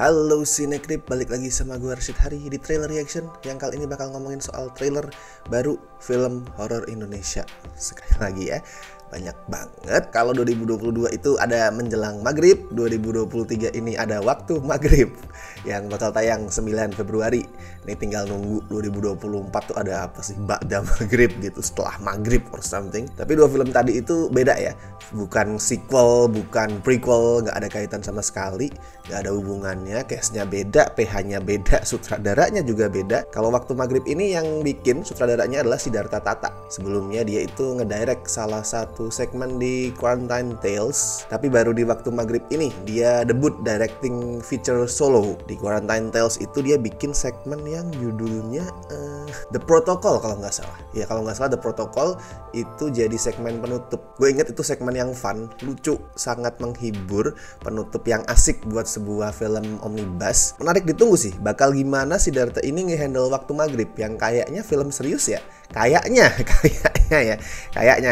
Halo Cinecrip, balik lagi sama gue Rashid Hari di Trailer Reaction yang kali ini bakal ngomongin soal trailer baru film horor Indonesia. Sekali lagi ya, banyak banget. Kalau 2022 itu ada menjelang maghrib, 2023 ini ada waktu maghrib yang bakal tayang 9 Februari. Ini tinggal nunggu 2024 tuh ada apa sih ba'da maghrib gitu, setelah maghrib or something. Tapi dua film tadi itu beda ya, bukan sequel, bukan prequel, nggak ada kaitan sama sekali, nggak ada hubungannya, case-nya beda, PH-nya beda, sutradaranya juga beda. Kalau waktu maghrib ini yang bikin sutradaranya adalah Siddhartha Tata. Sebelumnya dia itu ngedirect salah satu segmen di Quarantine Tales, tapi baru di waktu maghrib ini dia debut directing feature solo. Di Quarantine Tales itu dia bikin segmen yang judulnya The Protocol kalau nggak salah. Ya kalau nggak salah The Protocol itu jadi segmen penutup. Gue inget itu segmen yang fun, lucu, sangat menghibur, penutup yang asik buat sebuah film omnibus. Menarik ditunggu sih, bakal gimana Siddhartha ini ngehandle waktu maghrib yang kayaknya film serius ya. Kayaknya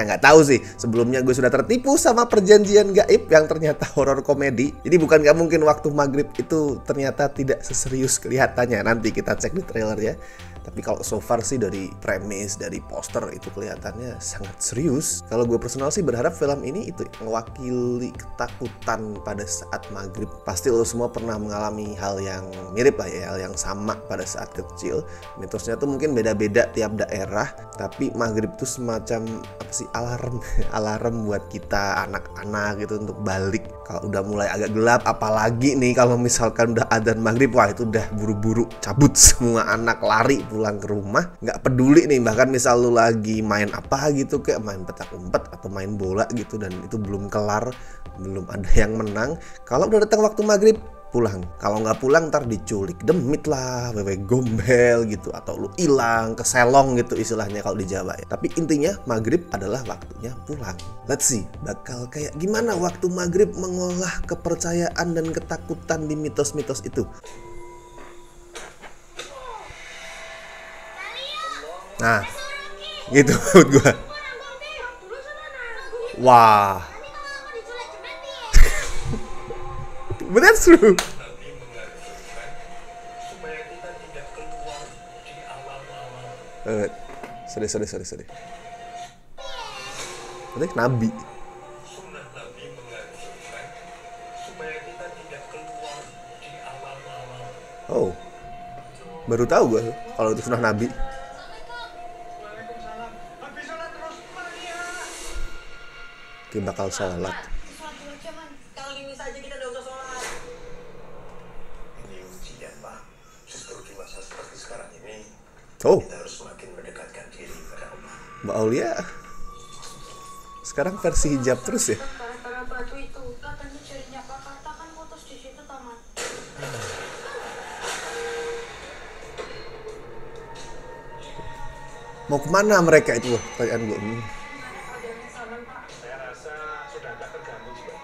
nggak tahu sih. Sebelumnya gue sudah tertipu sama Perjanjian Gaib yang ternyata horor komedi. Jadi bukan nggak mungkin waktu maghrib itu ternyata tidak seserius kelihatannya. Nanti kita cek di trailer ya. Tapi kalau so far sih dari premis, dari poster itu kelihatannya sangat serius. Kalau gue personal sih berharap film ini itu mewakili ketakutan pada saat maghrib. Pasti lo semua pernah mengalami hal yang mirip lah ya, hal yang sama pada saat kecil. Mitosnya tuh mungkin beda-beda tiap daerah, tapi maghrib tuh semacam apa sih, alarm buat kita anak-anak gitu untuk balik. Kalau udah mulai agak gelap, apalagi nih kalau misalkan udah adzan maghrib, wah itu udah buru-buru cabut semua anak, lari pulang ke rumah, nggak peduli nih, bahkan misal lu lagi main apa gitu, kayak main petak umpet atau main bola gitu dan itu belum kelar, belum ada yang menang, kalau udah datang waktu maghrib pulang. Kalau nggak pulang ntar diculik, demit lah, wewe gombel gitu, atau lu hilang, keselong gitu istilahnya kalau di Jawa ya. Tapi intinya maghrib adalah waktunya pulang. Let's see, bakal kayak gimana waktu maghrib mengolah kepercayaan dan ketakutan di mitos-mitos itu. Nah, gitu menurut gue. Wah. But that's true. Sorry. Berarti Nabi. Oh, baru tahu gue kalau itu sunnah Nabi. Oke, bakal sholat. Oh, kita harus semakin mendekatkan diri kepada Allah. Mbak Aulia sekarang versi hijab terus ya? Para batu itu katanya jarinya Pak Karta kan putus di situ taman. Mau kemana mereka itu loh, pertanyaan gue. Saya rasa sudah agak terganggu juga.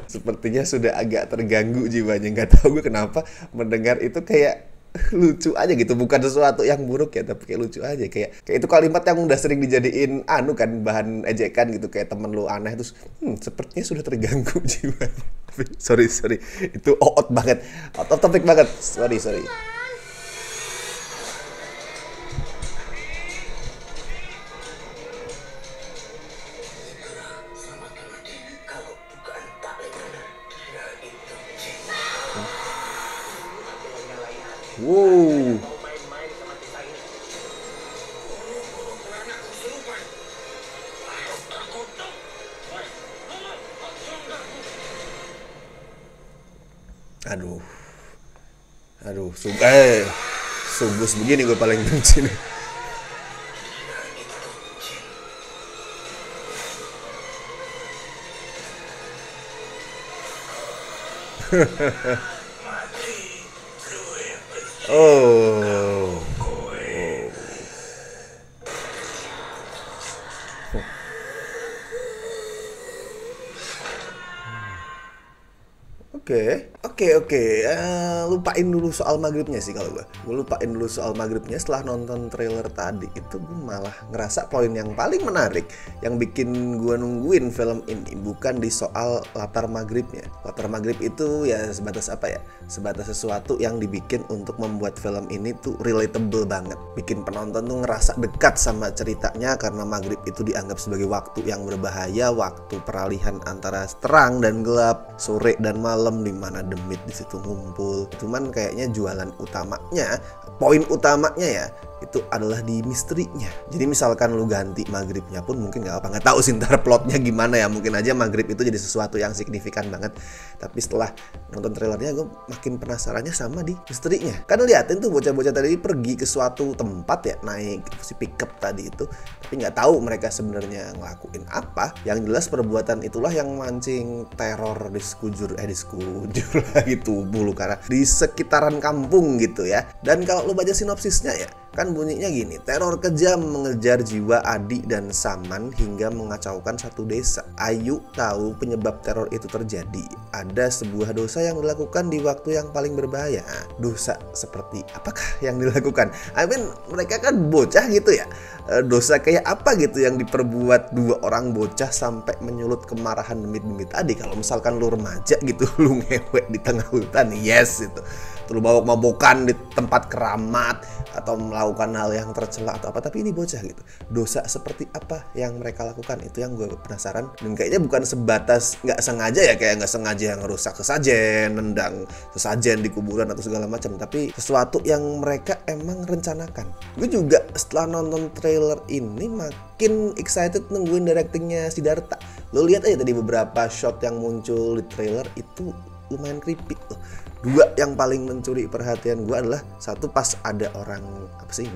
Sepertinya sudah agak terganggu jiwanya. Nggak tahu gue kenapa mendengar itu kayak lucu aja gitu, bukan sesuatu yang buruk ya, tapi kayak lucu aja, kayak itu kalimat yang udah sering dijadiin kan bahan ejekan gitu, kayak temen lu aneh terus sepertinya sudah terganggu jiwanya. sorry itu out banget, out of topic banget, sorry. Wow. Aduh, sugus begini gue paling benci nih. Oh. Oke. Lupain dulu soal maghribnya sih kalau gue lupain dulu soal maghribnya. Setelah nonton trailer tadi itu gue malah ngerasa poin yang paling menarik yang bikin gue nungguin film ini bukan di soal latar maghribnya. Latar maghrib itu ya sebatas apa ya? Sebatas sesuatu yang dibikin untuk membuat film ini tuh relatable banget, bikin penonton tuh ngerasa dekat sama ceritanya karena maghrib itu dianggap sebagai waktu yang berbahaya, waktu peralihan antara terang dan gelap, sore dan malam, di mana demit di situ ngumpul. Cuman kayaknya jualan utamanya, poin utamanya ya, itu adalah di misterinya. Jadi misalkan lu ganti maghribnya pun mungkin nggak tahu sih ntar plotnya gimana ya, mungkin aja maghrib itu jadi sesuatu yang signifikan banget. Tapi setelah nonton trailernya gue makin penasarannya sama di misterinya. Karena liatin tuh bocah-bocah tadi pergi ke suatu tempat ya, naik si pickup tadi itu, tapi nggak tahu mereka sebenarnya ngelakuin apa. Yang jelas perbuatan itulah yang mancing teror di sekujur lagi tubuh lu, karena di sekitaran kampung gitu ya. Dan kalau lu baca sinopsisnya ya, kan bunyinya gini: teror kejam mengejar jiwa Adi dan Saman hingga mengacaukan satu desa. Ayu tahu penyebab teror itu terjadi. Ada sebuah dosa yang dilakukan di waktu yang paling berbahaya. Dosa seperti apakah yang dilakukan? Mereka kan bocah gitu ya. Dosa kayak apa gitu yang diperbuat dua orang bocah sampai menyulut kemarahan demit-demit tadi? Kalau misalkan lu remaja gitu, lu ngewek di tengah hutan, yes itu. Terus mabok-mabokan di tempat keramat atau melakukan hal yang tercela atau apa, tapi ini bocah gitu. Dosa seperti apa yang mereka lakukan, itu yang gue penasaran. Dan kayaknya bukan sebatas nggak sengaja ya, kayak nggak sengaja yang rusak sesajen, nendang sesajen di kuburan atau segala macam, tapi sesuatu yang mereka emang rencanakan. Gue juga setelah nonton trailer ini makin excited nungguin directingnya Siddhartha. Lo lihat aja tadi beberapa shot yang muncul di trailer itu lumayan creepy loh. Dua yang paling mencuri perhatian gue adalah satu pas ada orang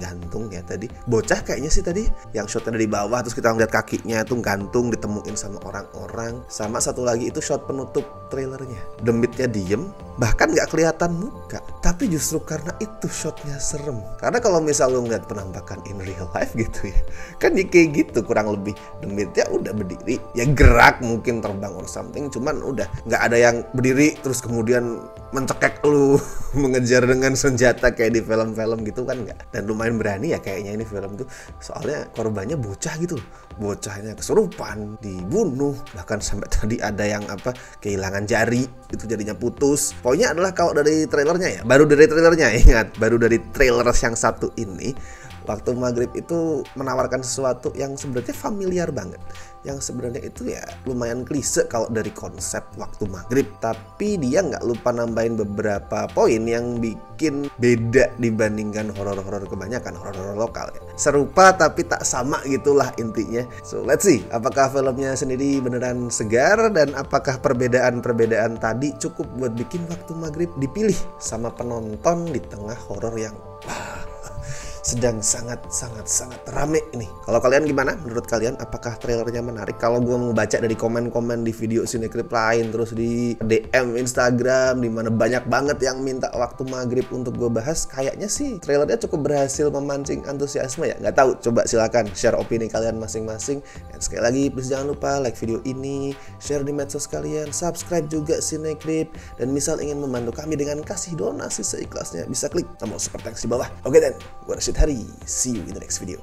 gantung ya tadi, bocah kayaknya sih tadi, yang shotnya dari bawah terus kita ngeliat kakinya tuh gantung ditemuin sama orang-orang. Sama satu lagi itu shot penutup trailernya, demitnya diem bahkan nggak kelihatan muka, tapi justru karena itu shotnya serem. Karena kalau misal lu ngeliat penampakan in real life gitu ya, kan ya kayak gitu kurang lebih, demitnya udah berdiri ya, gerak mungkin terbang or something, cuman udah nggak ada yang berdiri terus kemudian mencekek lu mengejar dengan senjata kayak di film-film gitu kan, enggak. Dan lumayan berani ya kayaknya ini film tuh, soalnya korbannya bocah gitu, bocahnya kesurupan, dibunuh, bahkan sampai tadi ada yang kehilangan jari, itu jadinya putus. Pokoknya adalah kalau dari trailernya ya, baru dari trailer yang satu ini, waktu maghrib itu menawarkan sesuatu yang sebenarnya familiar banget, yang sebenarnya itu ya lumayan klise kalau dari konsep waktu maghrib, tapi dia nggak lupa nambahin beberapa poin yang bikin beda dibandingkan horor-horor kebanyakan, horor-horor lokal ya. Serupa tapi tak sama gitulah intinya. So let's see, apakah filmnya sendiri beneran segar, dan apakah perbedaan-perbedaan tadi cukup buat bikin waktu maghrib dipilih sama penonton di tengah horor yang sedang sangat rame ini. Kalau kalian gimana? Menurut kalian apakah trailernya menarik? Kalau gue mau baca dari komen-komen di video Cinecrip lain, terus di DM Instagram, dimana banyak banget yang minta waktu maghrib untuk gue bahas, kayaknya sih trailernya cukup berhasil memancing antusiasme ya. Nggak tahu, coba silakan share opini kalian masing-masing. Dan sekali lagi please jangan lupa like video ini, share di medsos kalian, subscribe juga Cinecrip, dan misal ingin membantu kami dengan kasih donasi seikhlasnya, bisa klik tombol super thanks di bawah. Oke dan gue Rashid Hari, see you in the next video.